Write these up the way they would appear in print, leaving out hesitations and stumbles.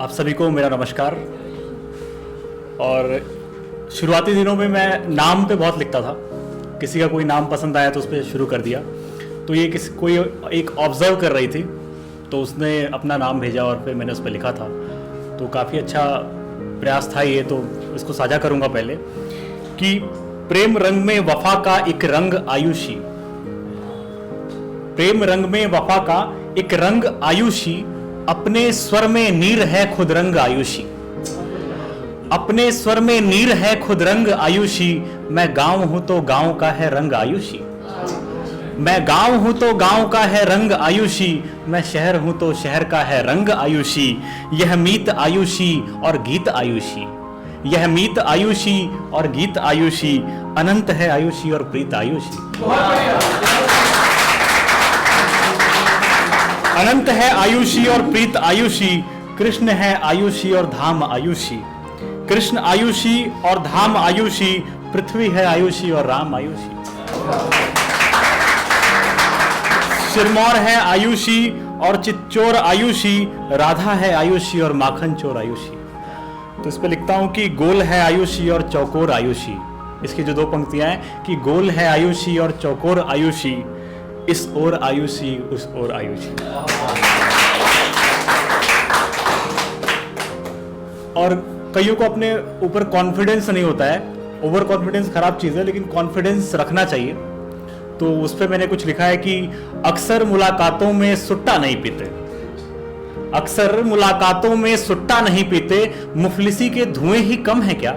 आप सभी को मेरा नमस्कार। और शुरुआती दिनों में मैं नाम पे बहुत लिखता था, किसी का कोई नाम पसंद आया तो उस पर शुरू कर दिया। तो ये कोई एक ऑब्जर्व कर रही थी तो उसने अपना नाम भेजा और फिर मैंने उस पर लिखा था। तो काफ़ी अच्छा प्रयास था ये, तो इसको साझा करूँगा पहले कि प्रेम रंग में वफा का एक रंग आयुषी, प्रेम रंग में वफा का एक रंग आयुषी, अपने स्वर में नीर है खुद रंग आयुषी, अपने स्वर में नीर है खुद रंग आयुषी। मैं गांव हूं तो गांव का है रंग आयुषी, मैं गांव हूं तो गांव का है रंग आयुषी, मैं शहर हूं तो शहर का है रंग आयुषी। यह मीत आयुषी और गीत आयुषी, यह मीत आयुषी और गीत आयुषी, अनंत है आयुषी और प्रीत आयुषी। अनंत है आयुषी और प्रीत आयुषी, कृष्ण है आयुषी और धाम आयुषी, कृष्ण आयुषी और धाम आयुषी, पृथ्वी है आयुषी और राम आयुषी। सिरमौर है आयुषी और चित्चौर आयुषी, राधा है आयुषी और माखन चोर आयुषी। तो इस पे लिखता हूं कि गोल है आयुषी और चौकोर आयुषी। इसकी जो दो पंक्तियां हैं कि गोल है आयुषी और चौकोर आयुषी, इस ओर आयुषी उस ओर आयुषी। और कईयों को अपने ऊपर कॉन्फिडेंस नहीं होता है, ओवर कॉन्फिडेंस खराब चीज है, लेकिन कॉन्फिडेंस रखना चाहिए। तो उस पर मैंने कुछ लिखा है कि अक्सर मुलाकातों में सुट्टा नहीं पीते, अक्सर मुलाकातों में सुट्टा नहीं पीते, मुफलिसी के धुएं ही कम है क्या।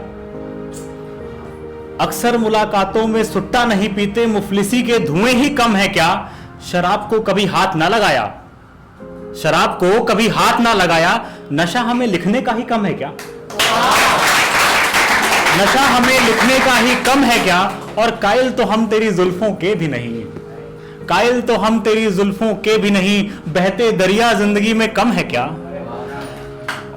अक्सर मुलाकातों में सुट्टा नहीं पीते, मुफलिसी के धुएं ही कम है क्या। शराब को कभी हाथ ना लगाया, शराब को कभी हाथ ना लगाया, नशा हमें लिखने का ही कम है क्या, नशा हमें लिखने का ही कम है क्या। और कायल तो हम तेरी जुल्फों के भी नहीं, कायल तो हम तेरी जुल्फों के भी नहीं, बहते दरिया जिंदगी में कम है क्या।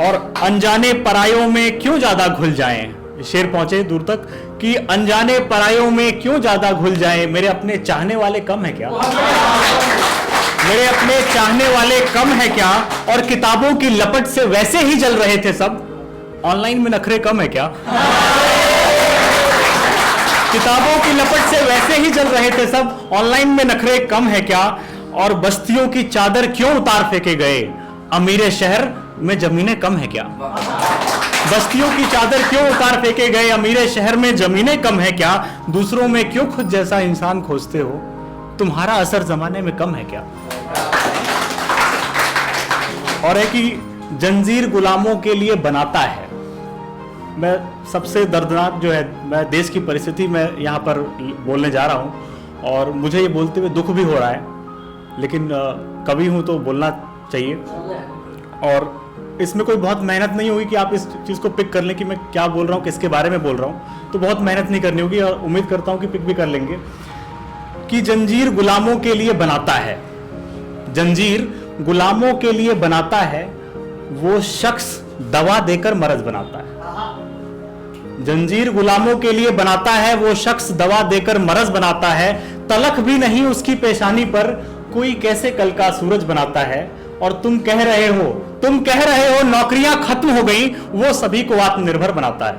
और अनजाने परायों में क्यों ज्यादा घुल जाएं, शेर पहुंचे दूर तक कि अनजाने परायों में क्यों ज्यादा घुल जाएं, मेरे अपने चाहने वाले कम है क्या, मेरे अपने चाहने वाले कम है क्या। और किताबों की लपट से वैसे ही जल रहे थे सब, ऑनलाइन में नखरे कम है क्या। किताबों की लपट से वैसे ही जल रहे थे सब, ऑनलाइन में नखरे कम है क्या। और बस्तियों की चादर क्यों उतार फेंके गए, अमीरे शहर में जमीनें कम है क्या। बस्तियों की चादर क्यों उतार फेंके गए, अमीरे शहर में जमीनें कम है क्या। दूसरों में क्यों खुद जैसा इंसान खोजते हो, तुम्हारा असर जमाने में कम है क्या। और है कि जंजीर गुलामों के लिए बनाता है। मैं सबसे दर्दनाक जो है, मैं देश की परिस्थिति में यहाँ पर बोलने जा रहा हूँ और मुझे ये बोलते हुए दुख भी हो रहा है, लेकिन कवि हूँ तो बोलना चाहिए। और इसमें कोई बहुत मेहनत नहीं होगी कि आप इस चीज़ को पिक कर लें कि मैं क्या बोल रहा हूँ, किसके बारे में बोल रहा हूँ। तो बहुत मेहनत नहीं करनी होगी और उम्मीद करता हूँ कि पिक भी कर लेंगे कि जंजीर गुलामों के लिए बनाता है, जंजीर गुलामों के लिए बनाता है, वो शख्स दवा देकर मरज बनाता है। जंजीर गुलामों के लिए बनाता है, वो शख्स दवा देकर मरज बनाता है। तलक भी नहीं उसकी पेशानी पर, कोई कैसे कल का सूरज बनाता है। और तुम कह रहे हो नौकरियां खत्म हो गई, वो सभी को आत्मनिर्भर बनाता है।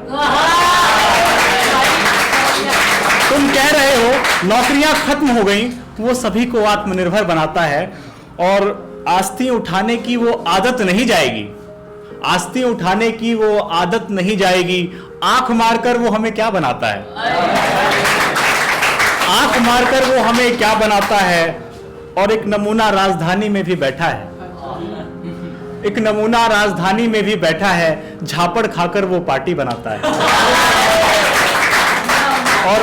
तुम कह रहे हो नौकरियां खत्म हो गई, वो सभी को आत्मनिर्भर बनाता है। और आस्ती उठाने की वो आदत नहीं जाएगी, आस्ती उठाने की वो आदत नहीं जाएगी। आंख मारकर वो हमें क्या बनाता है, आंख मारकर वो हमें क्या बनाता है। और एक नमूना राजधानी में भी बैठा है, एक नमूना राजधानी में भी बैठा है, झापड़ खाकर वो पार्टी बनाता है। और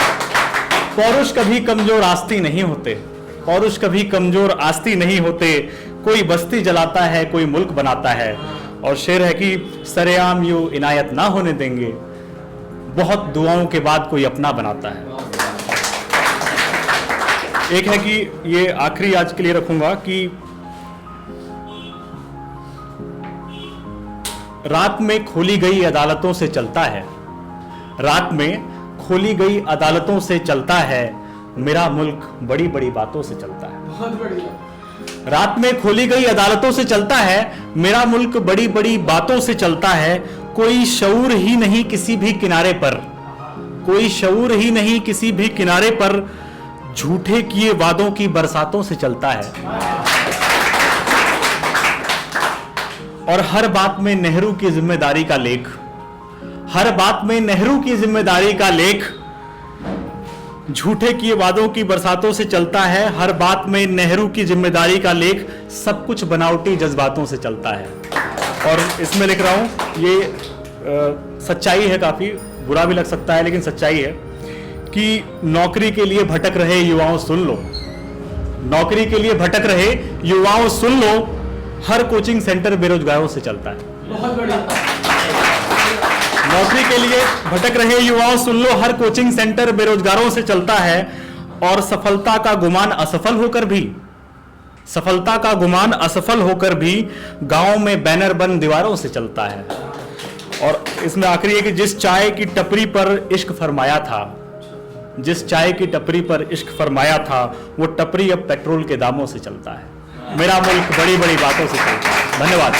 पौरुष कभी कमजोर आस्ती नहीं होते, पौरुष कभी कमजोर आस्ती नहीं होते। कोई बस्ती जलाता है, कोई मुल्क बनाता है। और शेर है कि सरेआम यूं इनायत ना होने देंगे, बहुत दुआओं के बाद कोई अपना बनाता है। एक है कि ये आखिरी आज के लिए रखूंगा कि रात में खोली गई अदालतों से चलता है, रात में खोली गई अदालतों से चलता है, मेरा मुल्क बड़ी बड़ी बातों से चलता है। बहुत बढ़िया। रात में खोली गई अदालतों से चलता है, मेरा मुल्क बड़ी बड़ी बातों से चलता है। कोई शऊर ही नहीं किसी भी किनारे पर, कोई शऊर ही नहीं किसी भी किनारे पर, झूठे किए वादों की बरसातों से चलता है। और हर बात में नेहरू की जिम्मेदारी का लेख, हर बात में नेहरू की जिम्मेदारी का लेख, झूठे किए वादों की बरसातों से चलता है। हर बात में नेहरू की जिम्मेदारी का लेख, सब कुछ बनावटी जज्बातों से चलता है। और इसमें लिख रहा हूं, ये सच्चाई है, काफी बुरा भी लग सकता है लेकिन सच्चाई है कि नौकरी के लिए भटक रहे युवाओं सुन लो, नौकरी के लिए भटक रहे युवाओं सुन लो, हर कोचिंग सेंटर बेरोजगारों से चलता है। बहुत बढ़िया। नौकरी के लिए भटक रहे युवाओं सुन लो, हर कोचिंग सेंटर बेरोजगारों से चलता है। और सफलता का गुमान असफल होकर भी, सफलता का गुमान असफल होकर भी गांव में बैनर बंद दीवारों से चलता है। और इसमें आखिरी है कि जिस चाय की टपरी पर इश्क फरमाया था, जिस चाय की टपरी पर इश्क फरमाया था, वो टपरी अब पेट्रोल के दामों से चलता है। मेरा मुल्क बड़ी बड़ी बातों से चलता है। धन्यवाद।